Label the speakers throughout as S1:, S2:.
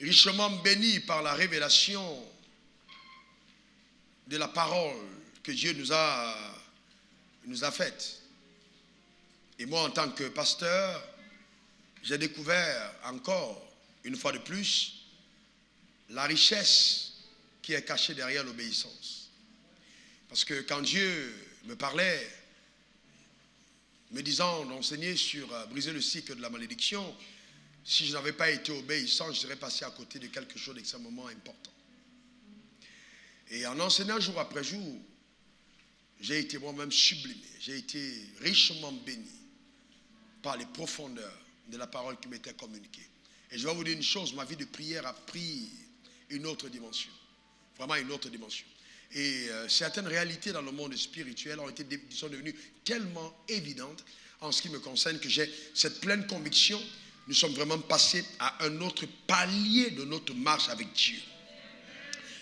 S1: richement bénis par la révélation de la parole que Dieu nous a faite. Et moi, en tant que pasteur, j'ai découvert encore, une fois de plus, la richesse qui est cachée derrière l'obéissance. Parce que quand Dieu me parlait, me disant d'enseigner sur briser le cycle de la malédiction, si je n'avais pas été obéissant, je serais passé à côté de quelque chose d'extrêmement important. Et en enseignant jour après jour, j'ai été moi-même sublimé, j'ai été richement béni par les profondeurs de la parole qui m'était communiquée. Et je vais vous dire une chose, ma vie de prière a pris une autre dimension, vraiment une autre dimension. Et certaines réalités dans le monde spirituel sont devenues tellement évidentes en ce qui me concerne que j'ai cette pleine conviction. Nous sommes vraiment passés à un autre palier de notre marche avec Dieu.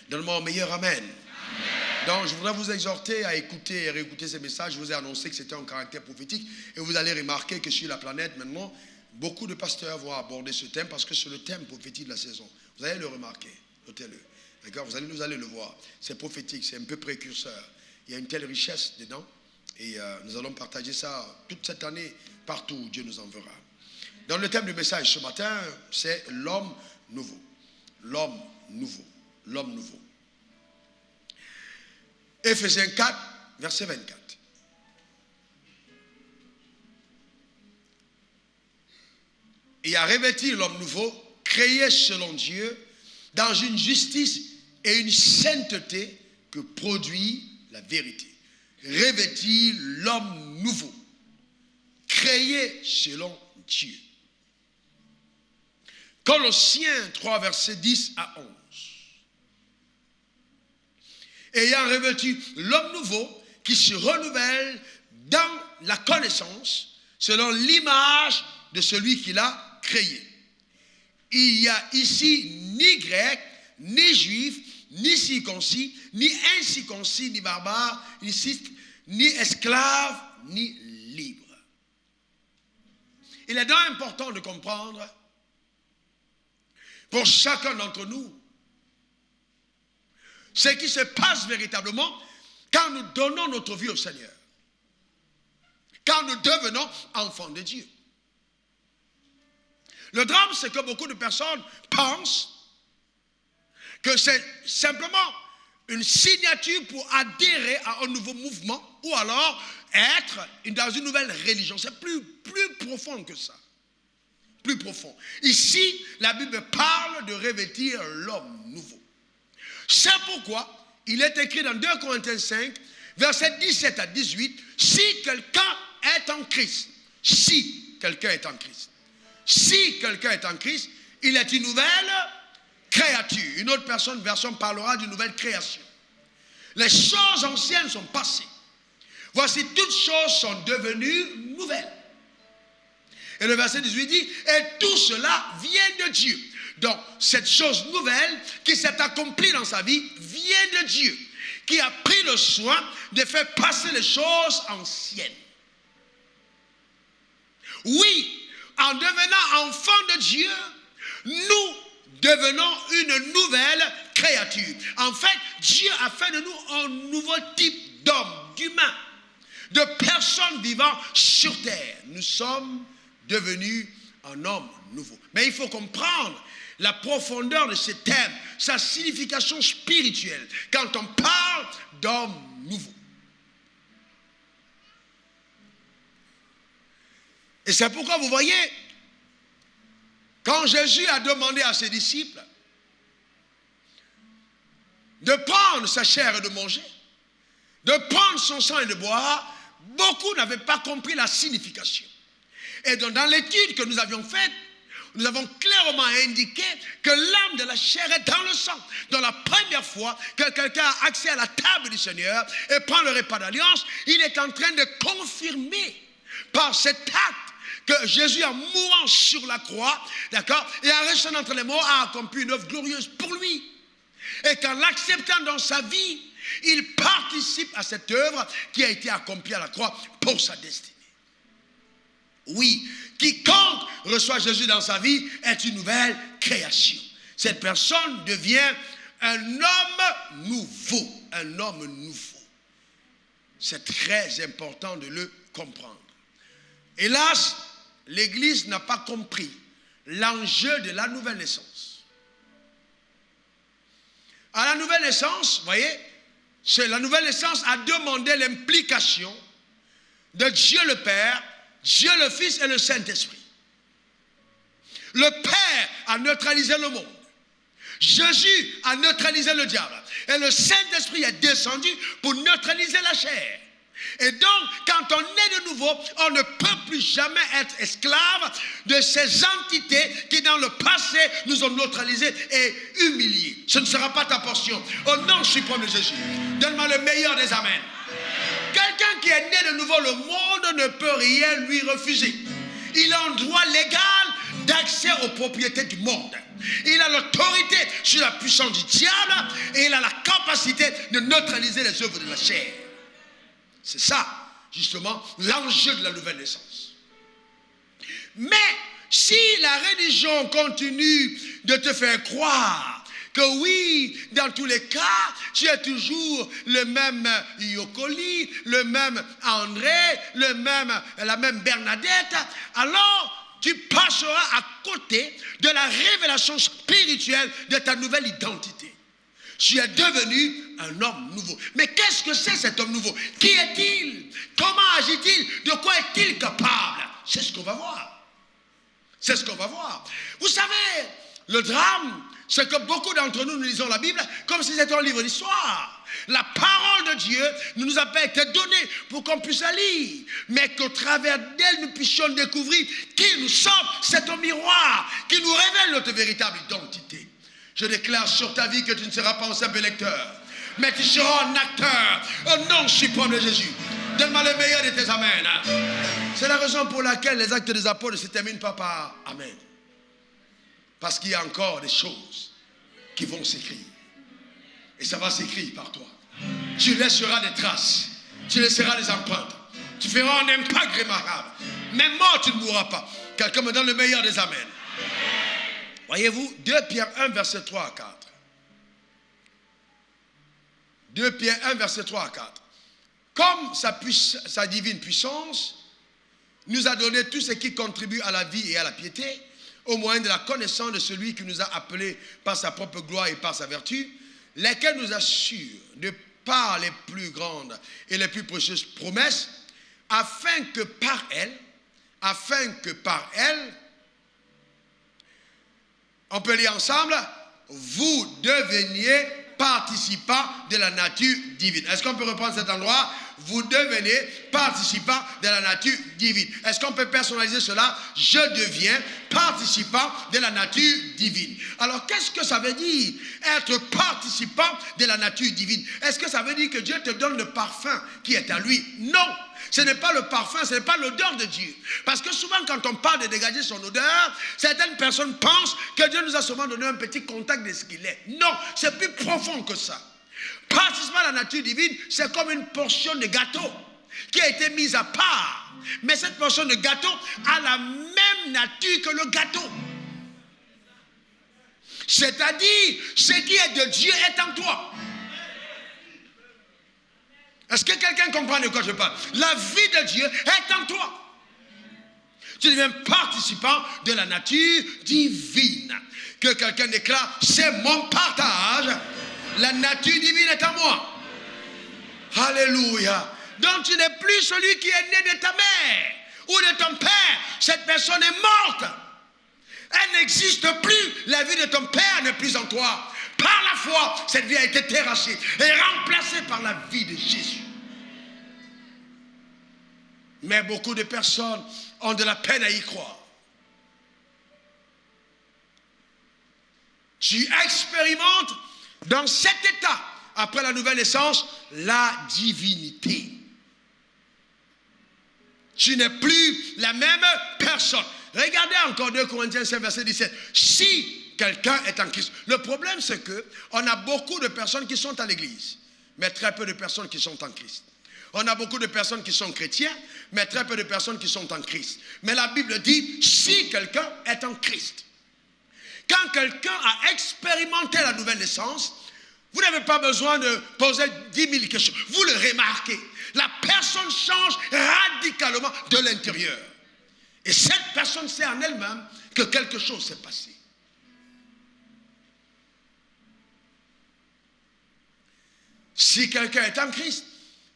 S1: Donne-moi un meilleur amen. Donc je voudrais vous exhorter à écouter et réécouter ces messages. Je vous ai annoncé que c'était un caractère prophétique. Et vous allez remarquer que sur la planète maintenant, beaucoup de pasteurs vont aborder ce thème parce que c'est le thème prophétique de la saison. Vous allez le remarquer, notez-le. D'accord, vous allez le voir. C'est prophétique, c'est un peu précurseur. Il y a une telle richesse dedans. Et nous allons partager ça toute cette année, partout où Dieu nous enverra. Dans le thème du message ce matin, c'est l'homme nouveau. L'homme nouveau. L'homme nouveau. Éphésiens 4, verset 24. Et à revêtir l'homme nouveau, créé selon Dieu, dans une justice et une sainteté que produit la vérité. Revêtir l'homme nouveau, créé selon Dieu. Colossiens 3, versets 10 à 11. Ayant revêtu l'homme nouveau qui se renouvelle dans la connaissance selon l'image de celui qui l'a créé. Il n'y a ici ni grec, ni juif, ni circoncis, ni incirconcis, ni barbare, ni scythe, ni esclave, ni libre. Il est donc important de comprendre pour chacun d'entre nous ce qui se passe véritablement quand nous donnons notre vie au Seigneur, quand nous devenons enfants de Dieu. Le drame, c'est que beaucoup de personnes pensent que c'est simplement une signature pour adhérer à un nouveau mouvement ou alors être dans une nouvelle religion. C'est plus profond que ça. Plus profond. Ici, la Bible parle de revêtir l'homme nouveau. C'est pourquoi il est écrit dans 2 Corinthiens 5, versets 17 à 18, si quelqu'un est en Christ, si quelqu'un est en Christ, si quelqu'un est en Christ, il est une nouvelle créature. Une autre version parlera d'une nouvelle création. Les choses anciennes sont passées. Voici, toutes choses sont devenues nouvelles. Et le verset 18 dit, et tout cela vient de Dieu. Donc, cette chose nouvelle qui s'est accomplie dans sa vie vient de Dieu, qui a pris le soin de faire passer les choses anciennes. Oui, en devenant enfants de Dieu, nous devenons une nouvelle créature. En fait, Dieu a fait de nous un nouveau type d'homme, d'humain, de personnes vivant sur terre. Nous sommes devenus un homme nouveau. Mais il faut comprendre la profondeur de ce thème, sa signification spirituelle, quand on parle d'homme nouveau. Et c'est pourquoi vous voyez, quand Jésus a demandé à ses disciples de prendre sa chair et de manger, de prendre son sang et de boire, beaucoup n'avaient pas compris la signification. Et donc, dans l'étude que nous avions faite, nous avons clairement indiqué que l'âme de la chair est dans le sang. Donc la première fois que quelqu'un a accès à la table du Seigneur et prend le repas d'alliance, il est en train de confirmer par cet acte que Jésus, en mourant sur la croix, d'accord, et en restant entre les morts, a accompli une œuvre glorieuse pour lui. Et qu'en l'acceptant dans sa vie, il participe à cette œuvre qui a été accomplie à la croix pour sa destinée. Oui, quiconque reçoit Jésus dans sa vie est une nouvelle création. cette personne devient un homme nouveau. Un homme nouveau. C'est très important de le comprendre. Hélas, l'Église n'a pas compris l'enjeu de la nouvelle naissance. À la nouvelle naissance, vous voyez, la nouvelle naissance a demandé l'implication de Dieu le Père, Dieu le Fils et le Saint-Esprit. Le Père a neutralisé le monde. Jésus a neutralisé le diable. Et le Saint-Esprit est descendu pour neutraliser la chair. Et donc, quand on est de nouveau, on ne peut plus jamais être esclave de ces entités qui, dans le passé, nous ont neutralisés et humiliés. Ce ne sera pas ta portion. Au nom suprême de Jésus, donne-moi le meilleur des amens. Quelqu'un qui est né de nouveau, le monde ne peut rien lui refuser. Il a un droit légal d'accès aux propriétés du monde. Il a l'autorité sur la puissance du diable et il a la capacité de neutraliser les œuvres de la chair. C'est ça, justement, l'enjeu de la nouvelle naissance. Mais si la religion continue de te faire croire que oui, dans tous les cas, tu es toujours le même Yokoli, le même André, la même Bernadette, alors tu passeras à côté de la révélation spirituelle de ta nouvelle identité. Tu es devenu un homme nouveau. Mais qu'est-ce que c'est cet homme nouveau? Qui est-il? Comment agit-il? De quoi est-il capable? C'est ce qu'on va voir. C'est ce qu'on va voir. Vous savez, le drame, c'est que beaucoup d'entre nous, nous lisons la Bible comme si c'était un livre d'histoire. La parole de Dieu ne nous a pas été donnée pour qu'on puisse la lire, mais qu'au travers d'elle, nous puissions découvrir qui nous sommes. C'est un miroir qui nous révèle notre véritable identité. Je déclare sur ta vie que tu ne seras pas un simple lecteur, mais tu seras un acteur, au nom suprême de Jésus. Donne-moi le meilleur de tes amens. C'est la raison pour laquelle les actes des apôtres ne se terminent pas par amen. Parce qu'il y a encore des choses qui vont s'écrire. Et ça va s'écrire par toi. Tu laisseras des traces. Tu laisseras des empreintes. Tu feras un impact remarquable. Même mort, tu ne mourras pas. Quelqu'un me donne le meilleur des amens. Voyez-vous, 2 Pierre 1, verset 3 à 4. 2 Pierre 1, verset 3 à 4. Comme sa divine puissance nous a donné tout ce qui contribue à la vie et à la piété, au moyen de la connaissance de celui qui nous a appelés par sa propre gloire et par sa vertu, lesquels nous assurent de par les plus grandes et les plus précieuses promesses, afin que par elles, on peut lire ensemble, vous deveniez participants de la nature divine. Est-ce qu'on peut reprendre cet endroit? Vous devenez participants de la nature divine. Est-ce qu'on peut personnaliser cela? Je deviens participant de la nature divine. Alors, qu'est-ce que ça veut dire, être participant de la nature divine? Est-ce que ça veut dire que Dieu te donne le parfum qui est à lui? Non, ce n'est pas le parfum, ce n'est pas l'odeur de Dieu. Parce que souvent, quand on parle de dégager son odeur, certaines personnes pensent que Dieu nous a seulement donné un petit contact de ce qu'il est. Non, c'est plus profond que ça. Participant à la nature divine, c'est comme une portion de gâteau qui a été mise à part. Mais cette portion de gâteau a la même nature que le gâteau. C'est-à-dire, ce qui est de Dieu est en toi. Est-ce que quelqu'un comprend de quoi je parle? La vie de Dieu est en toi. Tu deviens participant de la nature divine. Que quelqu'un déclare, c'est mon partage. La nature divine est à moi. Alléluia. Donc tu n'es plus celui qui est né de ta mère ou de ton père. Cette personne est morte. Elle n'existe plus. La vie de ton père n'est plus en toi. Par la foi, cette vie a été terrassée et remplacée par la vie de Jésus. Mais beaucoup de personnes ont de la peine à y croire. Tu expérimentes dans cet état, après la nouvelle naissance, la divinité. Tu n'es plus la même personne. Regardez encore 2 Corinthiens 5, verset 17. Si quelqu'un est en Christ. Le problème, c'est qu'on a beaucoup de personnes qui sont à l'église, mais très peu de personnes qui sont en Christ. On a beaucoup de personnes qui sont chrétiens, mais très peu de personnes qui sont en Christ. Mais la Bible dit, si quelqu'un est en Christ. Quand quelqu'un a expérimenté la nouvelle naissance, vous n'avez pas besoin de poser 10 000 questions. Vous le remarquez. La personne change radicalement de l'intérieur. Et cette personne sait en elle-même que quelque chose s'est passé. Si quelqu'un est en Christ,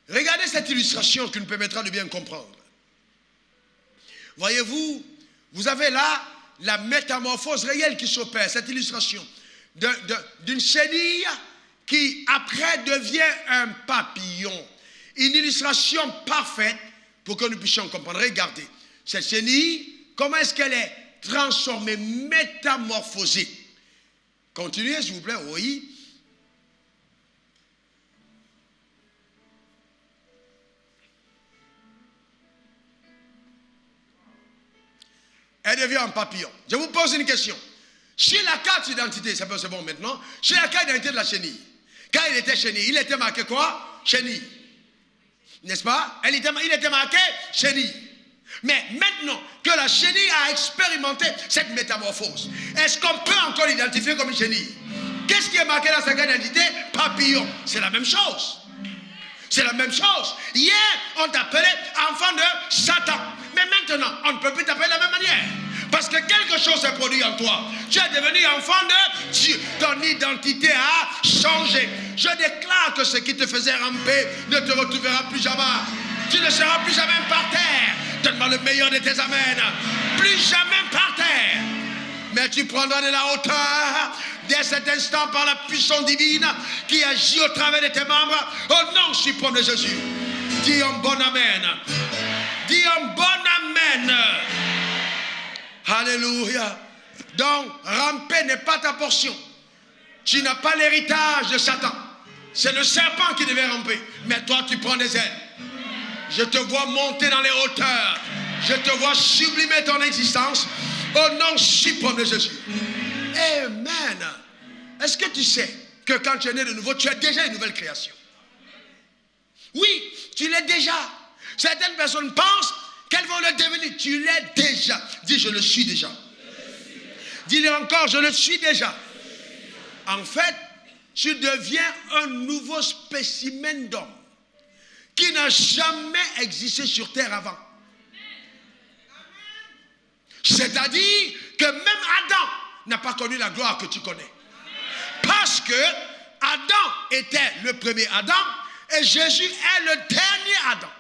S1: regardez cette illustration qui nous permettra de bien comprendre. Voyez-vous, vous avez là la métamorphose réelle qui s'opère, cette illustration d'une chenille qui après devient un papillon. Une illustration parfaite pour que nous puissions comprendre. Regardez, cette chenille, comment est-ce qu'elle est transformée, métamorphosée? Continuez s'il vous plaît, oui. Elle devient un papillon. Je vous pose une question. Sur la carte d'identité, c'est bon maintenant, sur la carte d'identité de la chenille, quand il était chenille, il était marqué quoi? Chenille. N'est-ce pas? Il était marqué chenille. Mais maintenant que la chenille a expérimenté cette métamorphose, est-ce qu'on peut encore l'identifier comme une chenille? Qu'est-ce qui est marqué dans sa carte d'identité? Papillon. C'est la même chose. C'est la même chose. Hier, on t'appelait enfant de Satan. Mais maintenant, on ne peut plus t'appeler de la même manière. Parce que quelque chose s'est produit en toi. Tu es devenu enfant de Dieu. Ton identité a changé. Je déclare que ce qui te faisait ramper ne te retrouvera plus jamais. Tu ne seras plus jamais par terre. Donne-moi le meilleur de tes amens. Plus jamais par terre. Mais tu prendras de la hauteur dès cet instant par la puissance divine qui agit au travers de tes membres. Au nom suprême de Jésus. Dis un bon amen. Dis un bon amen. Alléluia. Donc, ramper n'est pas ta portion. Tu n'as pas l'héritage de Satan. C'est le serpent qui devait ramper. Mais toi, tu prends des ailes. Je te vois monter dans les hauteurs. Je te vois sublimer ton existence. Au nom suprême de Jésus. Amen. Est-ce que tu sais que quand tu es né de nouveau, tu as déjà une nouvelle création? Oui, tu l'es déjà. Certaines personnes pensent qu'elles vont le devenir. Tu l'es déjà. Dis, je le suis déjà. Dis-le encore, je le suis déjà. En fait, tu deviens un nouveau spécimen d'homme qui n'a jamais existé sur terre avant. C'est-à-dire que même Adam n'a pas connu la gloire que tu connais. Parce que Adam était le premier Adam et Jésus est le dernier Adam.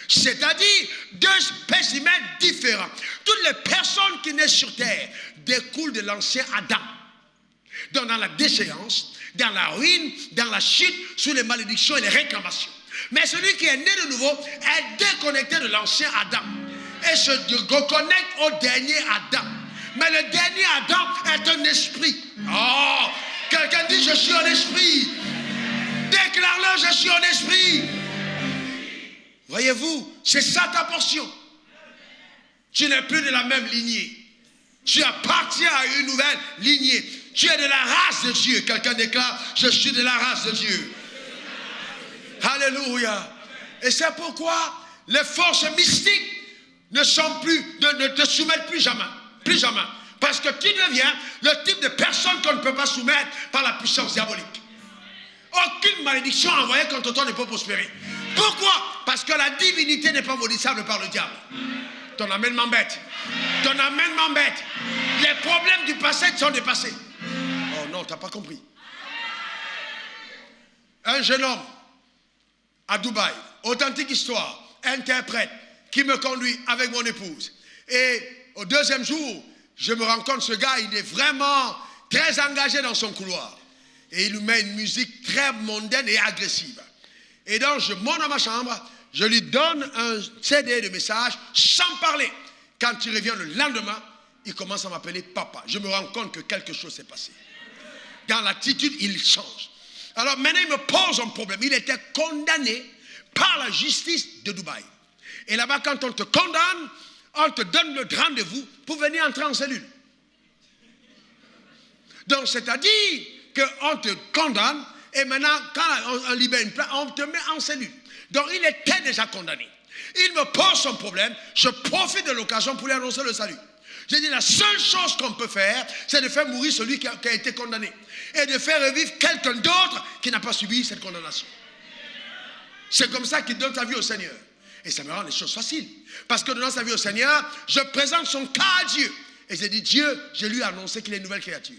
S1: C'est-à-dire deux spécimens différents. Toutes les personnes qui naissent sur terre découlent de l'ancien Adam. Donc dans la déchéance, dans la ruine, dans la chute, sous les malédictions et les réclamations. Mais celui qui est né de nouveau est déconnecté de l'ancien Adam et se reconnecte au dernier Adam. Mais le dernier Adam est un esprit. Oh, quelqu'un dit je suis un esprit. Déclare-le, je suis un esprit. Voyez-vous, c'est ça ta portion. Tu n'es plus de la même lignée. Tu appartiens à une nouvelle lignée. Tu es de la race de Dieu. Quelqu'un déclare, je suis de la race de Dieu. Alléluia. Et c'est pourquoi les forces mystiques ne te soumettent plus jamais. Plus jamais. Parce que tu deviens le type de personne qu'on ne peut pas soumettre par la puissance diabolique. Aucune malédiction envoyée contre toi ne peut prospérer. Pourquoi? Parce que la divinité n'est pas maudissable par le diable. Ton amen m'embête. Ton amen m'embête. Les problèmes du passé sont dépassés. Oh non, tu n'as pas compris. Un jeune homme à Dubaï, authentique histoire, interprète, qui me conduit avec mon épouse. Et au deuxième jour, je me rends compte, ce gars, il est vraiment très engagé dans son couloir. Et il nous met une musique très mondaine et agressive. Et donc, je monte dans ma chambre, je lui donne un CD de messages sans parler. Quand il revient le lendemain, il commence à m'appeler papa. Je me rends compte que quelque chose s'est passé. Dans l'attitude, il change. Alors maintenant, il me pose un problème. Il était condamné par la justice de Dubaï. Et là-bas, quand on te condamne, on te donne le rendez-vous pour venir entrer en cellule. Donc, c'est-à-dire qu'on te condamne et maintenant, quand on libère une place, on te met en cellule. Donc, il était déjà condamné. Il me pose son problème. Je profite de l'occasion pour lui annoncer le salut. J'ai dit, la seule chose qu'on peut faire, c'est de faire mourir celui qui a été condamné. Et de faire revivre quelqu'un d'autre qui n'a pas subi cette condamnation. C'est comme ça qu'il donne sa vie au Seigneur. Et ça me rend les choses faciles. Parce que donnant sa vie au Seigneur, je présente son cas à Dieu. Et j'ai dit, Dieu, je lui ai annoncé qu'il est une nouvelle créature.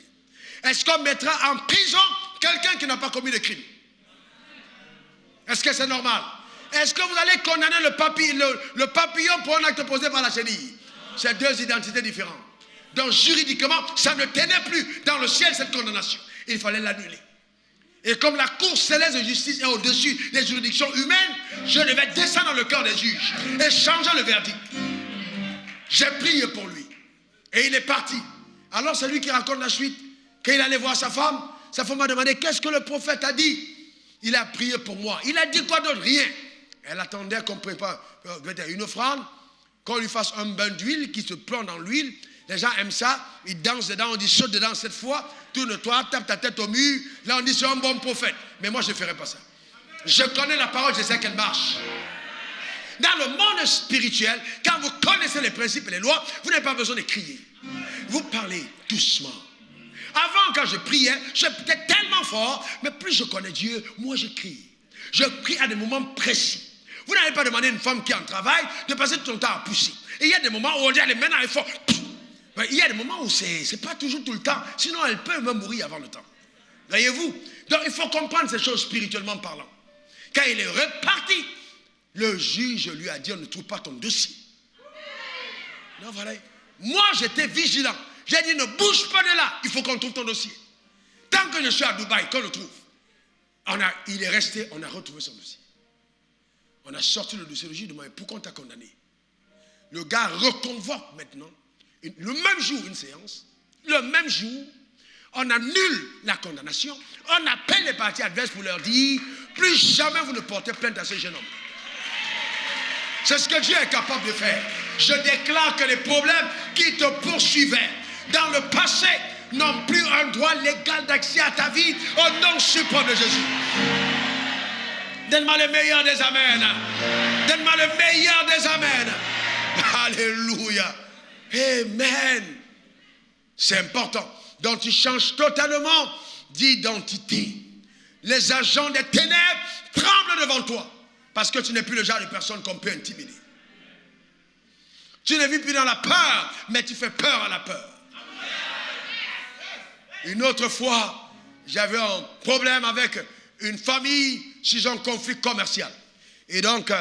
S1: Est-ce qu'on mettra en prison quelqu'un qui n'a pas commis de crime? Est-ce que c'est normal? Est-ce que vous allez condamner le papillon pour un acte posé par la chenille? C'est deux identités différentes. Donc juridiquement, ça ne tenait plus dans le ciel cette condamnation. Il fallait l'annuler. Et comme la cour céleste de justice est au-dessus des juridictions humaines, je devais descendre dans le cœur des juges et changer le verdict. J'ai prié pour lui. Et il est parti. Alors c'est lui qui raconte la suite. Quand il allait voir sa femme m'a demandé, qu'est-ce que le prophète a dit? Il a prié pour moi. Il a dit quoi d'autre? Rien. Elle attendait qu'on prépare une offrande, qu'on lui fasse un bain d'huile, qui se plonge dans l'huile. Les gens aiment ça, ils dansent dedans, on dit saute dedans cette fois, tourne-toi, tape ta tête au mur. Là on dit c'est un bon prophète. Mais moi je ne ferai pas ça. Je connais la parole, je sais qu'elle marche. Dans le monde spirituel, quand vous connaissez les principes et les lois, vous n'avez pas besoin de crier. Vous parlez doucement. Avant, quand je priais, j'étais tellement fort, mais plus je connais Dieu, moi je crie. Je prie à des moments précis. Vous n'avez pas demandé à une femme qui est en travail de passer tout son temps à pousser. Et il y a des moments où on dit, allez, maintenant il faut... Mais il y a des moments où c'est pas toujours tout le temps. Sinon, elle peut même mourir avant le temps. Voyez-vous? Donc, il faut comprendre ces choses spirituellement parlant. Quand il est reparti, le juge lui a dit, on ne trouve pas ton dossier. Non, voilà. Moi, j'étais vigilant. J'ai dit, ne bouge pas de là. Il faut qu'on trouve ton dossier. Tant que je suis à Dubaï, qu'on le trouve. Il est resté, on a retrouvé son dossier. On a sorti le dossier. Le juge demande, pourquoi on t'a condamné? Le gars reconvoque maintenant. Le même jour, une séance. Le même jour, on annule la condamnation. On appelle les parties adverses pour leur dire, plus jamais vous ne portez plainte à ce jeune homme. C'est ce que Dieu est capable de faire. Je déclare que les problèmes qui te poursuivaient dans le passé n'ont plus un droit légal d'accès à ta vie au nom suprême de Jésus. Donne-moi le meilleur des amens. Donne-moi le meilleur des amens. Alléluia. Amen. C'est important. Donc tu changes totalement d'identité. Les agents des ténèbres tremblent devant toi. Parce que tu n'es plus le genre de personne qu'on peut intimider. Tu ne vis plus dans la peur, mais tu fais peur à la peur. Une autre fois, j'avais un problème avec une famille sur un conflit commercial. Et donc,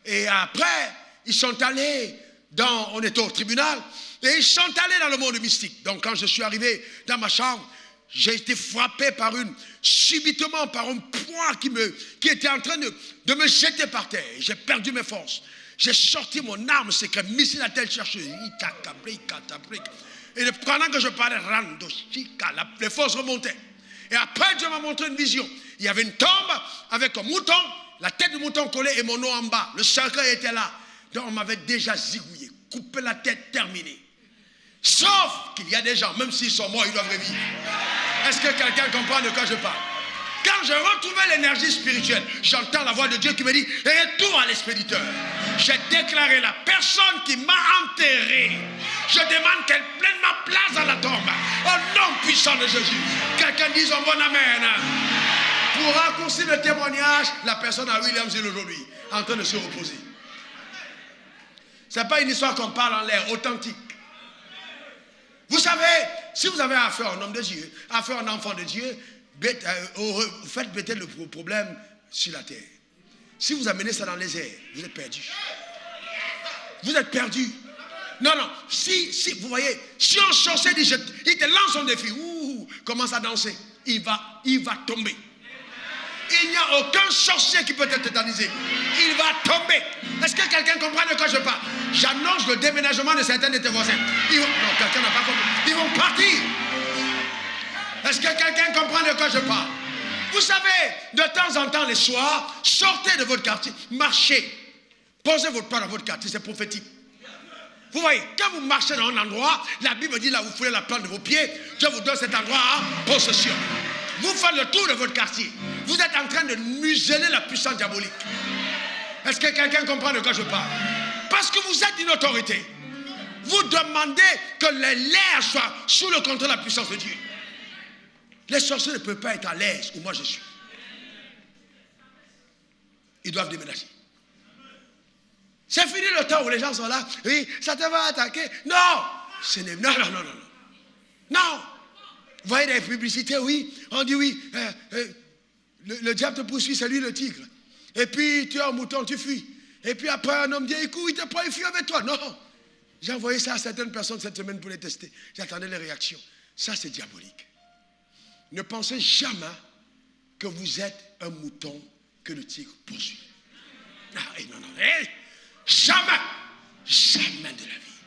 S1: et après, ils sont allés on était au tribunal, et ils sont allés dans le monde mystique. Donc quand je suis arrivé dans ma chambre, j'ai été frappé subitement par un poing qui était en train de me jeter par terre. J'ai perdu mes forces. J'ai sorti mon arme secrète, missile à telle chercheuse. Et pendant que je parlais, les forces remontaient. Et après, Dieu m'a montré une vision. Il y avait une tombe avec un mouton, la tête du mouton collée et mon nom en bas. Le cercueil était là. Donc on m'avait déjà zigouillé, coupé la tête, terminé. Sauf qu'il y a des gens, même s'ils sont morts, ils doivent revivre. Est-ce que quelqu'un comprend de quoi je parle? Quand je retrouvais l'énergie spirituelle, j'entends la voix de Dieu qui me dit, retourne à l'expéditeur. J'ai déclaré la personne qui m'a enterré. Je demande qu'elle prenne ma place dans la tombe. Au nom puissant de Jésus. Quelqu'un dise un bon amen. Pour raccourcir le témoignage, la personne à Williamsville aujourd'hui, en train de se reposer. Ce n'est pas une histoire qu'on parle en l'air, authentique. Vous savez, si vous avez affaire à un homme de Dieu, affaire à un enfant de Dieu, faites peut-être le problème sur la terre. Si vous amenez ça dans les airs, vous êtes perdu. Vous êtes perdu. Non, si vous voyez, si un sorcier dit, il te lance un défi, commence à danser, il va tomber. Il n'y a aucun sorcier qui peut être tétanisé. Il va tomber. Est-ce que quelqu'un comprend de quoi je parle? J'annonce le déménagement de certains de tes voisins. Non, quelqu'un n'a pas compris. Ils vont partir. Est-ce que quelqu'un comprend de quoi je parle? Vous savez, de temps en temps, les soirs, sortez de votre quartier, marchez. Posez votre pas dans votre quartier, c'est prophétique. Vous voyez, quand vous marchez dans un endroit, la Bible dit là, vous foulez la plante de vos pieds, Dieu vous donne cet endroit en possession. Vous faites le tour de votre quartier. Vous êtes en train de museler la puissance diabolique. Est-ce que quelqu'un comprend de quoi je parle? Parce que vous êtes une autorité. vous demandez que l'air soit sous le contrôle de la puissance de Dieu. Les sorciers ne peuvent pas être à l'aise où moi je suis. Ils doivent déménager. C'est fini le temps où les gens sont là. Oui, ça te va attaquer. Non, non. Non. Vous voyez des publicités, oui. On dit oui. Le diable te poursuit, c'est lui le tigre. Et puis tu es un mouton, tu fuis. Et puis après un homme dit, écoute, il te prend, il fuit avec toi. Non. J'ai envoyé ça à certaines personnes cette semaine pour les tester. J'attendais les réactions. Ça, c'est diabolique. Ne pensez jamais que vous êtes un mouton que le tigre poursuit. Non. Jamais. Jamais de la vie.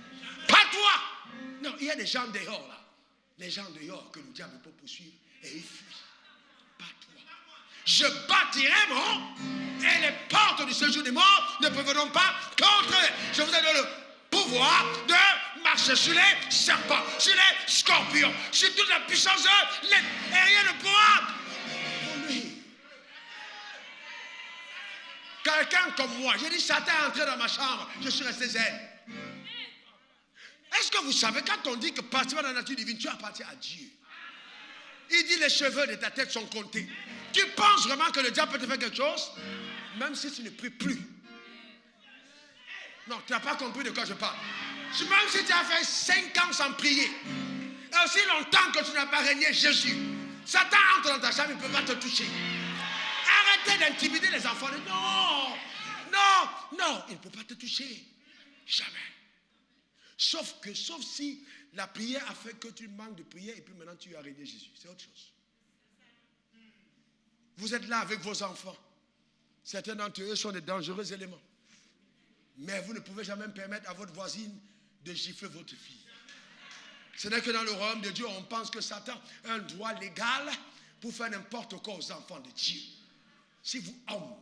S1: Pas toi. Non, il y a des gens dehors là. Les gens dehors que le diable peut poursuivre et ils fuient. Pas toi. Je bâtirai et les portes du séjour des morts ne prévaudront pas contre eux. Je vous ai donné le pouvoir de marcher sur les serpents, sur les scorpions, sur toute la puissance de l'air. Et rien ne pourra. Quelqu'un comme moi, j'ai dit Satan est entré dans ma chambre, je suis resté zen. Est-ce que vous savez, quand on dit que participer dans la nature divine, tu appartiens à Dieu. Il dit les cheveux de ta tête sont comptés. Tu penses vraiment que le diable peut te faire quelque chose? Même si tu ne pries plus. Non, tu n'as pas compris de quoi je parle. Même si tu as fait 5 ans sans prier, et aussi longtemps que tu n'as pas régné Jésus, Satan entre dans ta chambre, il ne peut pas te toucher. Arrêtez d'intimider les enfants. Non, il ne peut pas te toucher. Jamais. Sauf si la prière a fait que tu manques de prière et puis maintenant tu as régné Jésus. C'est autre chose. Vous êtes là avec vos enfants. Certains d'entre eux sont des dangereux éléments. Mais vous ne pouvez jamais permettre à votre voisine de gifler votre fille. Ce n'est que dans le royaume de Dieu, on pense que Satan a un droit légal pour faire n'importe quoi aux enfants de Dieu. Si vous, hommes,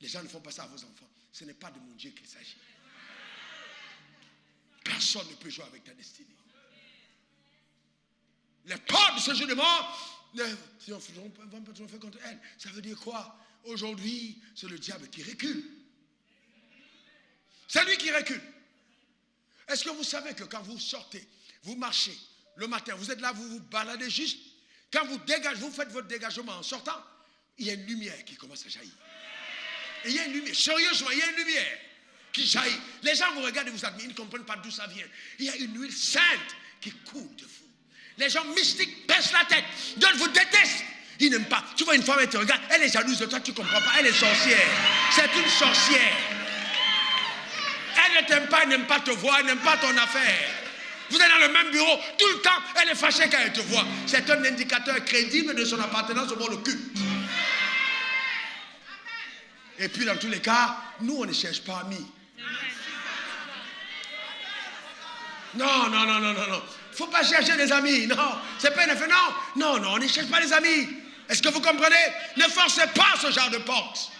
S1: les gens ne font pas ça à vos enfants, ce n'est pas de mon Dieu qu'il s'agit. Personne ne peut jouer avec ta destinée. Les portes de ce jeu de mort, si on fait contre elle, ça veut dire quoi? Aujourd'hui, c'est le diable qui recule. C'est lui qui recule. Est-ce que vous savez que quand vous sortez, vous marchez le matin, vous êtes là, vous vous baladez juste, quand vous dégagez, vous faites votre dégagement en sortant, il y a une lumière qui commence à jaillir. Et il y a une lumière, sérieusement, il y a une lumière qui jaillit. Les gens vous regardent et vous admirent, ils ne comprennent pas d'où ça vient. Il y a une huile sainte qui coule de vous. Les gens mystiques baissent la tête. Dieu vous déteste. Ils n'aiment pas. Tu vois une femme, elle te regarde, elle est jalouse de toi, tu ne comprends pas. Elle est sorcière. C'est une sorcière. Elle ne t'aime pas, elle n'aime pas te voir, elle n'aime pas ton affaire. Vous êtes dans le même bureau, tout le temps, elle est fâchée quand elle te voit. C'est un indicateur crédible de son appartenance au monde occulte. Et puis dans tous les cas, nous on ne cherche pas amis. Non. Il ne faut pas chercher des amis. Non, c'est pas une affaire. Non, on ne cherche pas les amis. Est-ce que vous comprenez? Ne forcez pas ce genre de porte.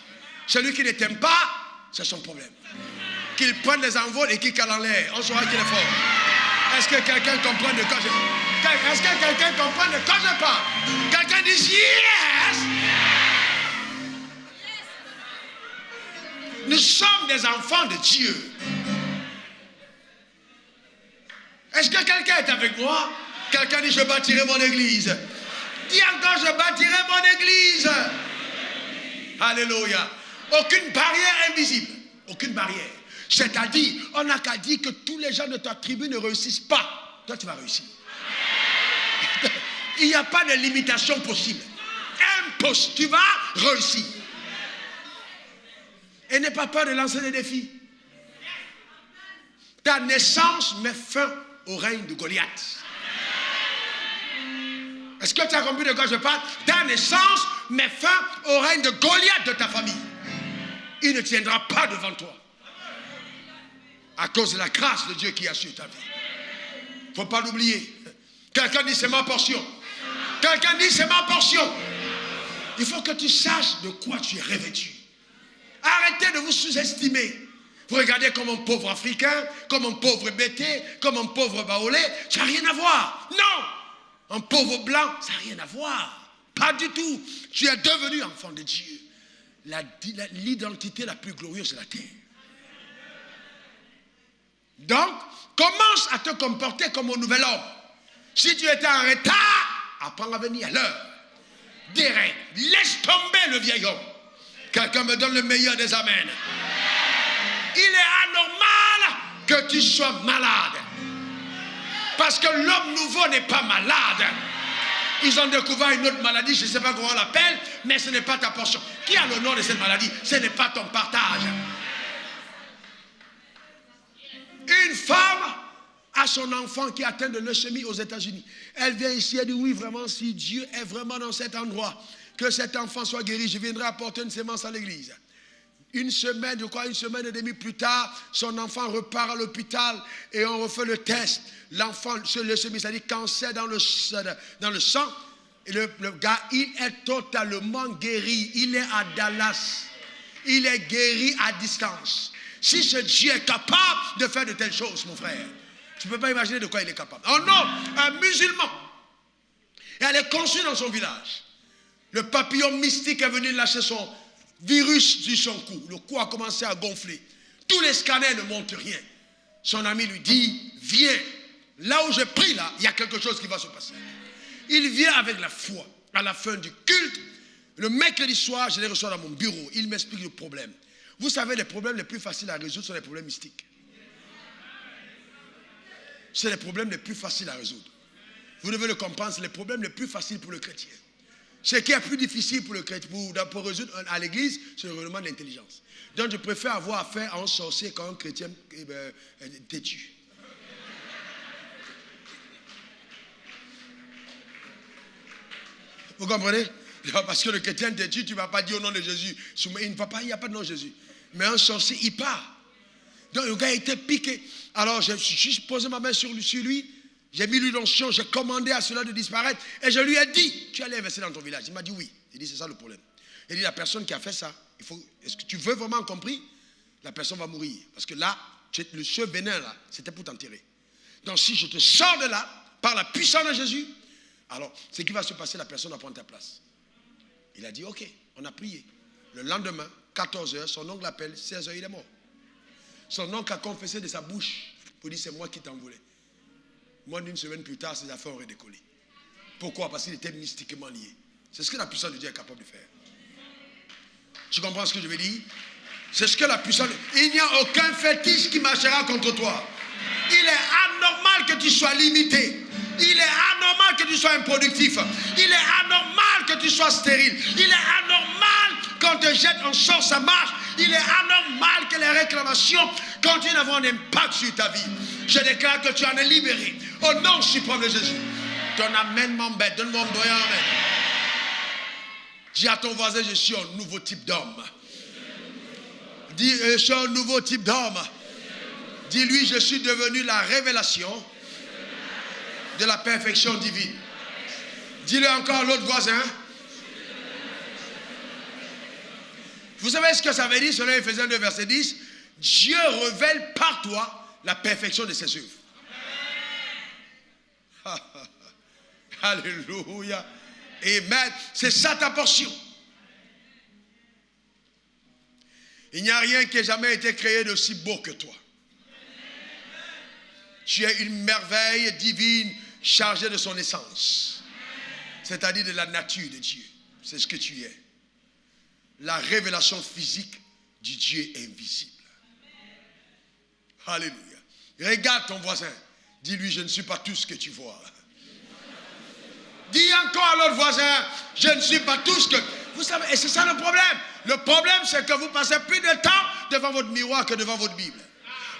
S1: Celui qui ne t'aime pas, c'est son problème. Qu'il prenne les envols et qu'il cale en l'air. On saura qu'il est fort. Est-ce que quelqu'un comprend de quoi je parle? Est-ce que quelqu'un comprend de quoi je parle? Quelqu'un dit yes! Nous sommes des enfants de Dieu. Est-ce que quelqu'un est avec moi? Quelqu'un dit je bâtirai mon église. Dis encore je bâtirai mon église. Alléluia. Aucune barrière invisible. Aucune barrière. C'est-à-dire, on n'a qu'à dire que tous les gens de ta tribu ne réussissent pas. Toi, tu vas réussir. Il n'y a pas de limitation possible. Impossible. Tu vas réussir. Et n'aie pas peur de lancer des défis. Ta naissance met fin au règne de Goliath. Est-ce que tu as compris de quoi je parle? Ta naissance met fin au règne de Goliath de ta famille. Il ne tiendra pas devant toi. À cause de la grâce de Dieu qui a sur ta vie. Il ne faut pas l'oublier. Quelqu'un dit c'est ma portion. Quelqu'un dit c'est ma portion. Il faut que tu saches de quoi tu es revêtu. Arrêtez de vous sous-estimer. Vous regardez comme un pauvre Africain, comme un pauvre Bété, comme un pauvre Baolé. Ça n'a rien à voir. Non. Un pauvre blanc, ça n'a rien à voir. Pas du tout. Tu es devenu enfant de Dieu. L'identité la plus glorieuse de la terre. Donc, commence à te comporter comme un nouvel homme. Si tu étais en retard, apprends à venir à l'heure. Direct. Laisse tomber le vieil homme. Quelqu'un me donne le meilleur des amens. Il est anormal que tu sois malade. Parce que l'homme nouveau n'est pas malade. Ils ont découvert une autre maladie, je ne sais pas comment on l'appelle, mais ce n'est pas ta portion. Qui a le nom de cette maladie? Ce n'est pas ton partage. Une femme a son enfant qui est atteint de leucémie aux États-Unis. Elle vient ici, elle dit oui, vraiment, si Dieu est vraiment dans cet endroit, que cet enfant soit guéri, je viendrai apporter une sémence à l'église. Une semaine et demie plus tard, son enfant repart à l'hôpital et on refait le test. L'enfant, le leucémie, c'est-à-dire cancer dans le sang. Et le gars, il est totalement guéri. Il est à Dallas. Il est guéri à distance. Si ce Dieu est capable de faire de telles choses, mon frère, tu ne peux pas imaginer de quoi il est capable. Oh non, un musulman. Et elle est conçue dans son village. Le papillon mystique est venu lâcher son virus sur son cou. Le cou a commencé à gonfler. Tous les scanners ne montrent rien. Son ami lui dit, viens. Là où j'ai pris là, il y a quelque chose qui va se passer. Il vient avec la foi. À la fin du culte, le mercredi soir, je les reçois dans mon bureau. Il m'explique le problème. Vous savez, les problèmes les plus faciles à résoudre sont les problèmes mystiques. C'est les problèmes les plus faciles à résoudre. Vous devez le comprendre, c'est les problèmes les plus faciles pour le chrétien. Ce qui est plus difficile pour le chrétien, pour résoudre à l'église, c'est le règlement de l'intelligence. Donc je préfère avoir affaire à un sorcier qu'à un chrétien têtu. Vous comprenez? Parce que le chrétien têtu, tu ne vas pas dire au nom de Jésus. Il ne va pas, il n'y a pas de nom de Jésus. Mais un sorcier, il part. Donc le gars était piqué. Alors je suis posé ma main sur lui. J'ai mis l'huile d'onction, j'ai commandé à cela de disparaître. Et je lui ai dit, tu allais investir dans ton village. Il m'a dit oui. Il dit, c'est ça le problème. Il dit, la personne qui a fait ça, est-ce que tu veux vraiment compris? La personne va mourir. Parce que là, ce venin là, c'était pour t'enterrer. Donc si je te sors de là, par la puissance de Jésus, alors ce qui va se passer, la personne va prendre ta place. Il a dit, ok, on a prié. Le lendemain, 14h, son oncle l'appelle, 16h, il est mort. Son oncle a confessé de sa bouche pour dire, c'est moi qui t'en voulais. Moins d'une semaine plus tard, ses affaires auraient décollé. Pourquoi? Parce qu'il était mystiquement lié. C'est ce que la puissance de Dieu est capable de faire. Tu comprends ce que je veux dire? C'est ce que la puissance... Il n'y a aucun fétiche qui marchera contre toi. Il est anormal que tu sois limité. Il est anormal que tu sois improductif. Il est anormal que tu sois stérile. Il est anormal quand on te jette en sort, ça marche. Il est anormal que les réclamations continuent d'avoir un impact sur ta vie. Je déclare que tu en es libéré. Au nom suprême de Jésus. Ton amen m'embête. Donne-moi un brillant amen. Dis à ton voisin, je suis un nouveau type d'homme. Dis, je suis un nouveau type d'homme. Dis-lui, je suis devenu la révélation de la perfection divine. Dis-le encore à l'autre voisin. Vous savez ce que ça veut dire, selon Ephésiens 2, verset 10? Dieu révèle par toi la perfection de ses œuvres. Alléluia. Amen. C'est ça ta portion. Il n'y a rien qui ait jamais été créé d'aussi beau que toi. Tu es une merveille divine chargée de son essence. C'est-à-dire de la nature de Dieu. C'est ce que tu es. La révélation physique du Dieu invisible. Alléluia. Regarde ton voisin. Dis-lui, je ne suis pas tout ce que tu vois. Dis encore à l'autre voisin, je ne suis pas tout ce que... Vous savez, et c'est ça le problème. Le problème, c'est que vous passez plus de temps devant votre miroir que devant votre Bible.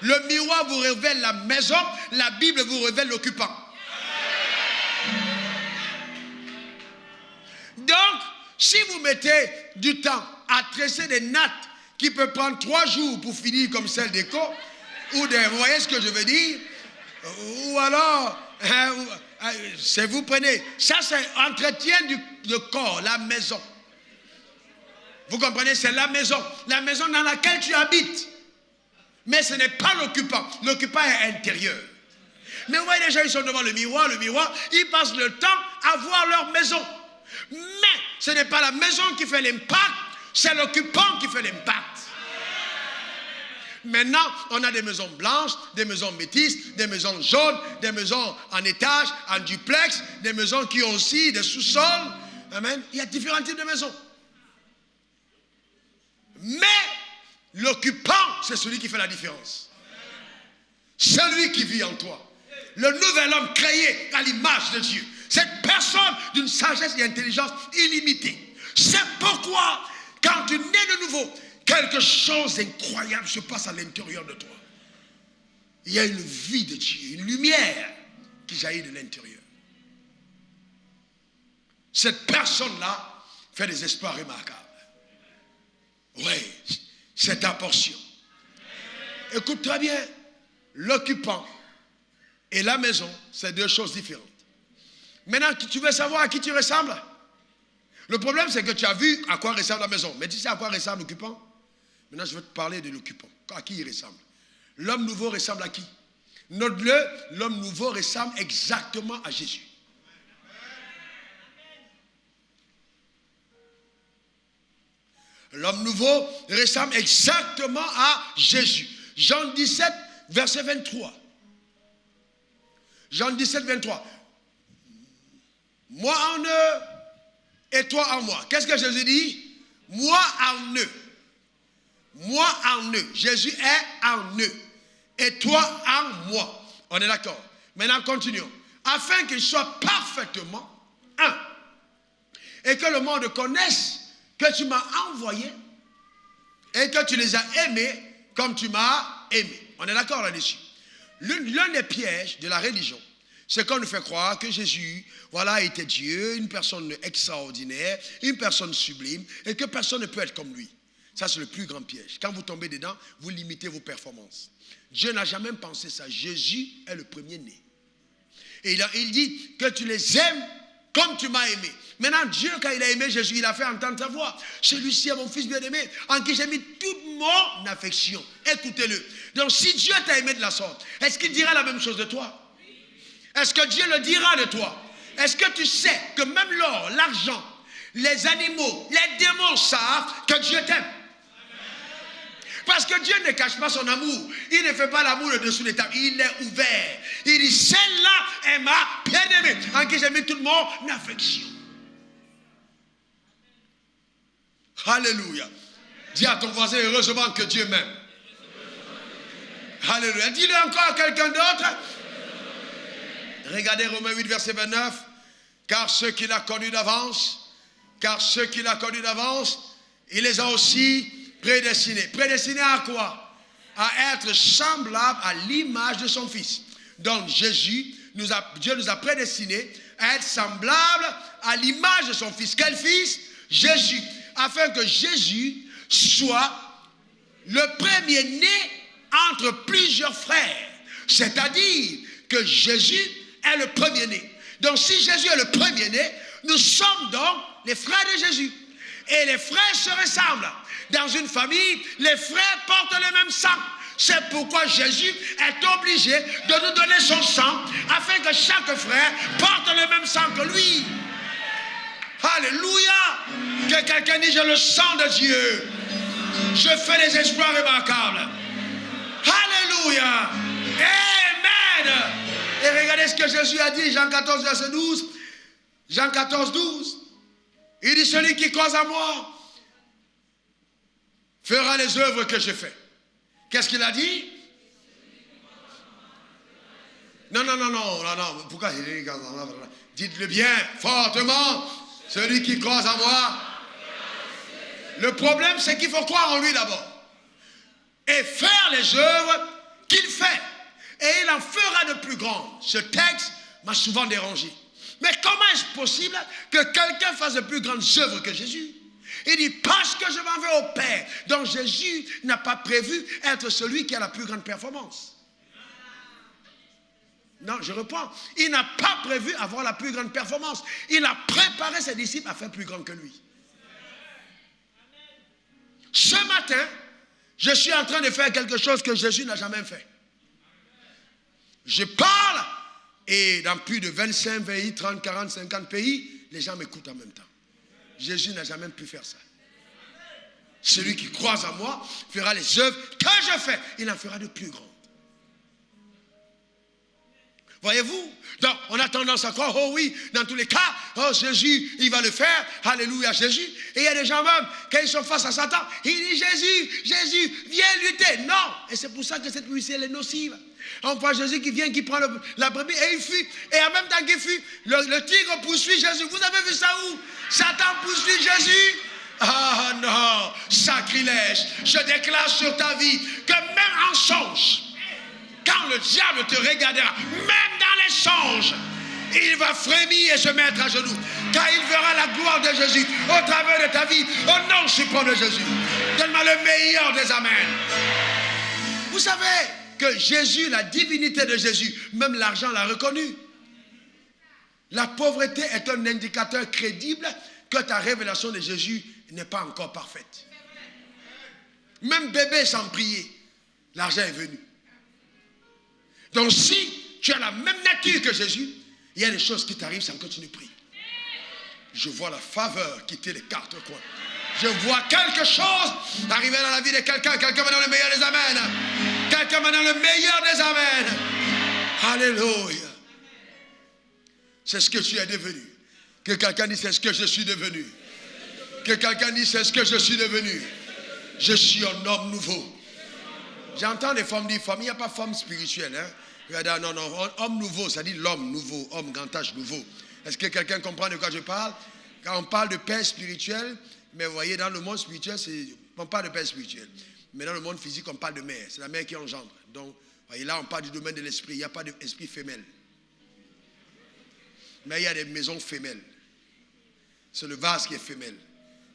S1: Le miroir vous révèle la maison, la Bible vous révèle l'occupant. Donc, si vous mettez du temps à tresser des nattes qui peuvent prendre 3 jours pour finir comme celle d'Écho, ou des, vous voyez ce que je veux dire? Ou alors, c'est vous prenez, ça c'est entretien du corps, la maison. Vous comprenez, c'est la maison dans laquelle tu habites. Mais ce n'est pas l'occupant. L'occupant est intérieur. Mais vous voyez, les gens, ils sont devant le miroir, ils passent le temps à voir leur maison. Mais ce n'est pas la maison qui fait l'impact, c'est l'occupant qui fait l'impact. Maintenant, on a des maisons blanches, des maisons métisses, des maisons jaunes, des maisons en étage, en duplex, des maisons qui ont aussi des sous-sols. Amen. Il y a différents types de maisons. Mais l'occupant, c'est celui qui fait la différence. Celui qui vit en toi. Le nouvel homme créé à l'image de Dieu. Cette personne d'une sagesse et intelligence illimitée. C'est pourquoi, quand tu nais de nouveau, quelque chose d'incroyable se passe à l'intérieur de toi. Il y a une vie de Dieu, une lumière qui jaillit de l'intérieur. Cette personne-là fait des exploits remarquables. Oui, c'est ta portion. Écoute très bien, l'occupant et la maison, c'est deux choses différentes. Maintenant, tu veux savoir à qui tu ressembles? Le problème, c'est que tu as vu à quoi ressemble la maison. Mais tu sais à quoi ressemble l'occupant? Maintenant, je veux te parler de l'occupant. À qui il ressemble? L'homme nouveau ressemble à qui? Note-le, l'homme nouveau ressemble exactement à Jésus. L'homme nouveau ressemble exactement à Jésus. Jean 17, verset 23. Jean 17, 23. Moi en eux et toi en moi. Qu'est-ce que Jésus dit? Moi en eux. Moi en eux. Jésus est en eux. Et toi en moi. On est d'accord. Maintenant, continuons. Afin qu'ils soient parfaitement un. Et que le monde connaisse que tu m'as envoyé et que tu les as aimés comme tu m'as aimé. On est d'accord là-dessus. L'un des pièges de la religion, c'est qu'on nous fait croire que Jésus, voilà, était Dieu, une personne extraordinaire, une personne sublime, et que personne ne peut être comme lui. Ça, c'est le plus grand piège. Quand vous tombez dedans, vous limitez vos performances. Dieu n'a jamais pensé ça. Jésus est le premier-né. Et il dit que tu les aimes comme tu m'as aimé. Maintenant, Dieu, quand il a aimé Jésus, il a fait entendre sa voix. Celui-ci est mon fils bien-aimé, en qui j'ai mis toute mon affection. Écoutez-le. Donc, si Dieu t'a aimé de la sorte, est-ce qu'il dira la même chose de toi? Est-ce que Dieu le dira de toi? Est-ce que tu sais que même l'or, l'argent, les animaux, les démons savent que Dieu t'aime? Parce que Dieu ne cache pas son amour. Il ne fait pas l'amour le dessous des tables. Il est ouvert. Il dit, celle-là est ma bien-aimée, en qui j'ai mis toute mon affection. Alléluia. Dis à ton voisin, heureusement que Dieu m'aime. Alléluia. Dis-le encore à quelqu'un d'autre. Regardez Romains 8, verset 29. Car ceux qu'il a connus d'avance, il les a aussi prédestinés. Prédestinés à quoi? À être semblables à l'image de son Fils. Donc Dieu nous a prédestinés à être semblables à l'image de son Fils. Quel Fils? Jésus. Afin que Jésus soit le premier-né entre plusieurs frères. C'est-à-dire que Jésus est le premier-né. Donc si Jésus est le premier-né, nous sommes donc les frères de Jésus. Et les frères se ressemblent. Dans une famille, les frères portent le même sang. C'est pourquoi Jésus est obligé de nous donner son sang afin que chaque frère porte le même sang que lui. Alléluia. Que quelqu'un dise, j'ai le sang de Dieu. Je fais des exploits remarquables. Alléluia. Amen. Et regardez ce que Jésus a dit, Jean 14, verset 12. Jean 14, 12. Il dit, celui qui croit en moi fera les œuvres que je fais. Qu'est-ce qu'il a dit? Non. Pourquoi il dit? Dites-le bien, fortement. Celui qui croit en moi. Le problème, c'est qu'il faut croire en lui d'abord. Et faire les œuvres qu'il fait. Et il en fera de plus grandes. Ce texte m'a souvent dérangé. Mais comment est-ce possible que quelqu'un fasse de plus grandes œuvres que Jésus? Il dit, parce que je m'en vais au Père. Donc Jésus n'a pas prévu être celui qui a la plus grande performance. Non, je reprends. Il n'a pas prévu avoir la plus grande performance. Il a préparé ses disciples à faire plus grand que lui. Ce matin, je suis en train de faire quelque chose que Jésus n'a jamais fait. Je parle et dans plus de 25 pays, 30, 40, 50 pays, les gens m'écoutent en même temps. Jésus n'a jamais pu faire ça. Celui qui croit en moi fera les œuvres que je fais. Il en fera de plus grandes. Voyez-vous? Donc, on a tendance à croire, oh oui, dans tous les cas, oh Jésus, il va le faire. Alléluia, Jésus. Et il y a des gens même, quand ils sont face à Satan, ils disent, Jésus, viens lutter. Non. Et c'est pour ça que cette musique, elle est nocive. On voit Jésus qui vient, qui prend la brebis et il fuit. Et en même temps qu'il fuit, le tigre poursuit Jésus. Vous avez vu ça où? Satan poursuit Jésus. Ah non, sacrilège. Je déclare sur ta vie que même en songe, quand le diable te regardera, même dans les songes, il va frémir et se mettre à genoux. Car il verra la gloire de Jésus au travers de ta vie, au nom suprême de Jésus. Donne-moi le meilleur des amens. Vous savez que Jésus, la divinité de Jésus, même l'argent l'a reconnu. La pauvreté est un indicateur crédible que ta révélation de Jésus n'est pas encore parfaite. Même bébé sans prier, l'argent est venu. Donc si tu as la même nature que Jésus, il y a des choses qui t'arrivent sans que tu ne pries. Je vois la faveur quitter les quatre coins. Je vois quelque chose arriver dans la vie de quelqu'un. Quelqu'un va dans le meilleur des amens. Quelqu'un va dans le meilleur des amens. Alléluia. C'est ce que tu es devenu. Que quelqu'un dise, c'est ce que je suis devenu. Que quelqu'un dise, c'est ce que je suis devenu. Je suis un homme nouveau. J'entends des femmes dire, il n'y a pas femme spirituelle. Hein? Non, homme nouveau, ça dit l'homme nouveau, homme grand âge nouveau. Est-ce que quelqu'un comprend de quoi je parle? Quand on parle de père spirituel, mais vous voyez, dans le monde spirituel, on parle de père spirituel. Mais dans le monde physique, on parle de mère. C'est la mère qui engendre. Donc, voyez, là, on parle du domaine de l'esprit. Il n'y a pas d'esprit femelle. Mais il y a des maisons femelles. C'est le vase qui est femelle.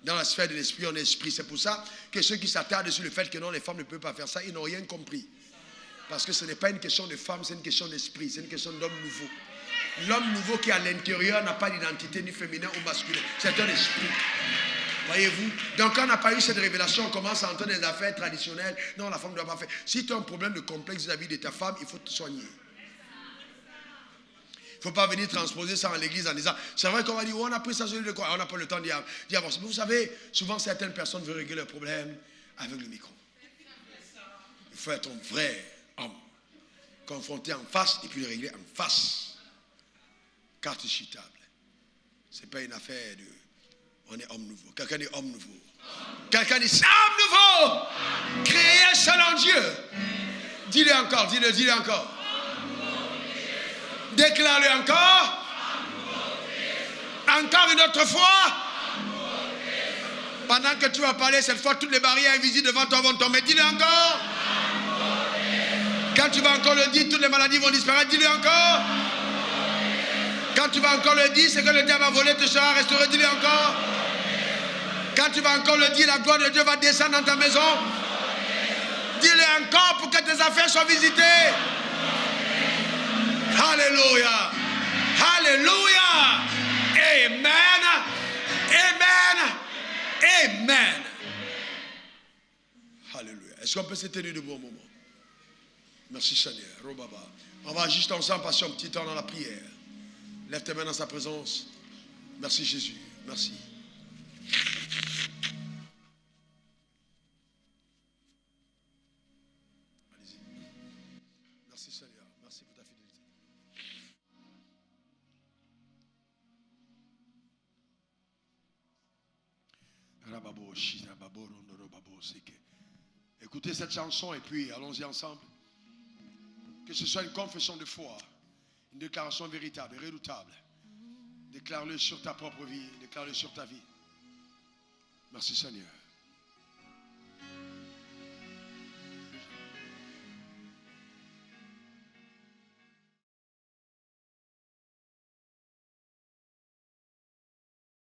S1: Dans la sphère de l'esprit, on est esprit. C'est pour ça que ceux qui s'attardent sur le fait que non, les femmes ne peuvent pas faire ça, ils n'ont rien compris. Parce que ce n'est pas une question de femme, c'est une question d'esprit. C'est une question d'homme nouveau. L'homme nouveau qui est à l'intérieur n'a pas d'identité ni féminin ou masculin. C'est un esprit. Voyez-vous? Donc, quand on n'a pas eu cette révélation, on commence à entendre des affaires traditionnelles. Non, la femme ne doit pas faire. Si tu as un problème de complexe vis-à-vis de ta femme, il faut te soigner. Il ne faut pas venir transposer ça en l'église en disant, c'est vrai qu'on va dire, on a pris ça sur le quoi? On n'a pas le temps d'y avancer. Mais vous savez, souvent certaines personnes veulent régler leurs problèmes avec le micro. Il faut être un vrai homme. Confronté en face et puis le régler en face. Carte chitable. Ce n'est pas une affaire de... On est homme nouveau. Quelqu'un dit homme nouveau. Quelqu'un dit c'est homme nouveau. Créé selon Dieu. Dis-le encore, dis-le encore. Déclare-le encore. Encore une autre fois. Pendant que tu vas parler, cette fois, toutes les barrières invisibles devant toi vont tomber. Dis-le encore. Quand tu vas encore le dire, toutes les maladies vont disparaître. Dis-le encore. Quand tu vas encore le dire, c'est que le diable a volé te sera restauré. Dis-le encore. Quand tu vas encore le dire, la gloire de Dieu va descendre dans ta maison. Dis-le encore pour que tes affaires soient visitées. Alléluia. Alléluia. Amen. Amen. Amen. Alléluia. Est-ce qu'on peut se tenir de bon moment? Merci Seigneur. On va juste ensemble passer un petit temps dans la prière. Lève tes mains dans sa présence. Merci Jésus. Merci. Allez-y. Merci Seigneur. Merci pour ta fidélité. Écoutez cette chanson et puis allons-y ensemble. Que ce soit une confession de foi, une déclaration véritable et redoutable. Déclare-le sur ta propre vie, déclare-le sur ta vie. Merci Seigneur.